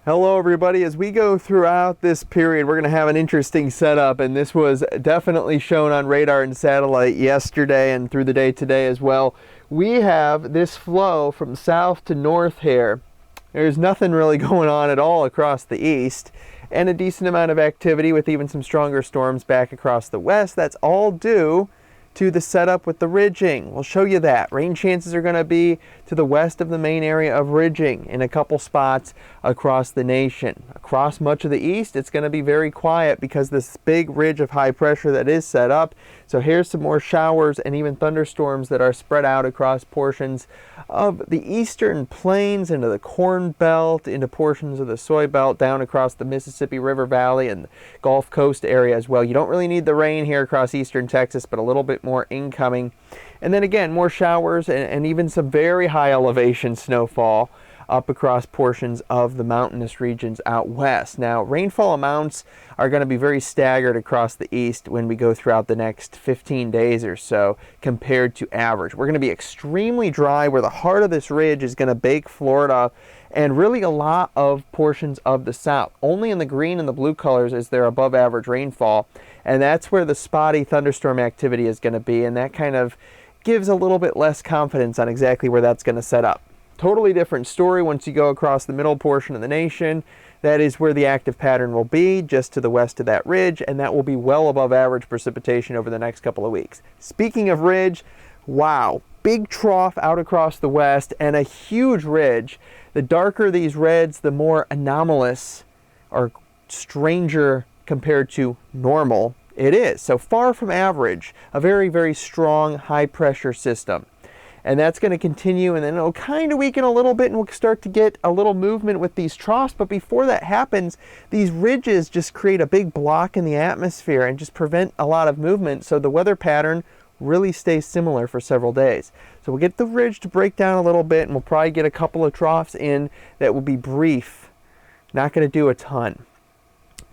Hello everybody. As we go throughout this period, we're going to have an interesting setup, and this was definitely shown on radar and satellite yesterday and through the day today as well. We have this flow from south to north here. There's nothing really going on at all across the east, and a decent amount of activity with even some stronger storms back across the west. That's all due to the setup with the ridging. We'll show you that. Rain chances are going to be to the west of the main area of ridging in a couple spots across the nation. Across much of the east, it's going to be very quiet because this big ridge of high pressure that is set up. So here's some more showers and even thunderstorms that are spread out across portions of the eastern plains, into the Corn Belt, into portions of the Soy Belt, down across the Mississippi River Valley and the Gulf Coast area as well. You don't really need the rain here across eastern Texas, but a little bit more incoming. And then again, more showers and even some very high elevation snowfall up across portions of the mountainous regions out west. Now, rainfall amounts are going to be very staggered across the east when we go throughout the next 15 days or so compared to average. We're going to be extremely dry where the heart of this ridge is going to bake Florida and really a lot of portions of the south. Only in the green and the blue colors is there above average rainfall, and that's where the spotty thunderstorm activity is going to be, and that kind of gives a little bit less confidence on exactly where that's going to set up. Totally different story once you go across the middle portion of the nation. That is where the active pattern will be, just to the west of that ridge, and that will be well above average precipitation over the next couple of weeks. Speaking of ridge, wow, big trough out across the west and a huge ridge. The darker these reds, the more anomalous or stranger compared to normal it is. So far from average, a very, very strong high pressure system. And that's going to continue, and then it'll kind of weaken a little bit, and we'll start to get a little movement with these troughs. But before that happens, these ridges just create a big block in the atmosphere and just prevent a lot of movement. So the weather pattern really stays similar for several days. So we'll get the ridge to break down a little bit, and we'll probably get a couple of troughs in that will be brief. Not going to do a ton.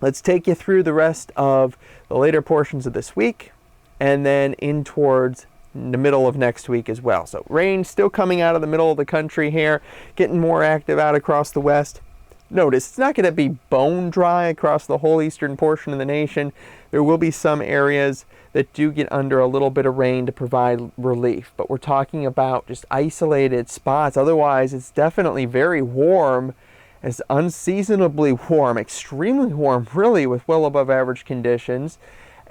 Let's take you through the rest of the later portions of this week, and then in towards the middle of next week as well. So rain still coming out of the middle of the country here, getting more active out across the west. Notice it's not going to be bone dry across the whole eastern portion of the nation. There will be some areas that do get under a little bit of rain to provide relief, but we're talking about just isolated spots. Otherwise, it's definitely very warm. It's unseasonably warm, extremely warm really, with well above average conditions.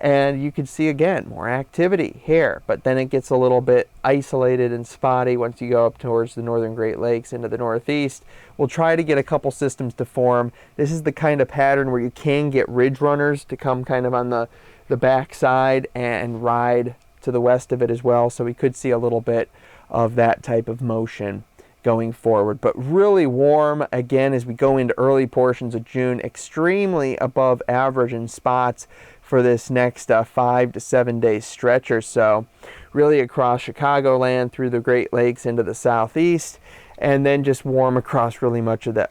And you can see again more activity here, but then it gets a little bit isolated and spotty once you go up towards the northern Great Lakes into the northeast. We'll try to get a couple systems to form. This is the kind of pattern where you can get ridge runners to come kind of on the back side and ride to the west of it as well. So we could see a little bit of that type of motion going forward, but really warm again as we go into early portions of June, extremely above average in spots for this next 5 to 7 day stretch or so, really across Chicagoland through the Great Lakes into the southeast, and then just warm across really much of the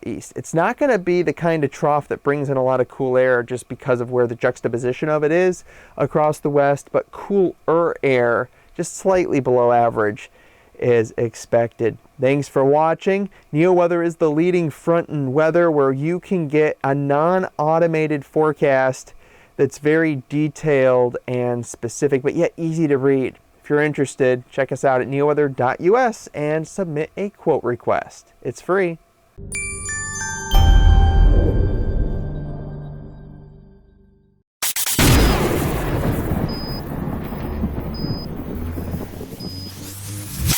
east. It's not going to be the kind of trough that brings in a lot of cool air just because of where the juxtaposition of it is across the west, but cooler air, just slightly below average, is expected. Thanks for watching. NeoWeather is the leading front in weather where you can get a non-automated forecast that's very detailed and specific, but yet easy to read. If you're interested, check us out at neoweather.us and submit a quote request. It's free.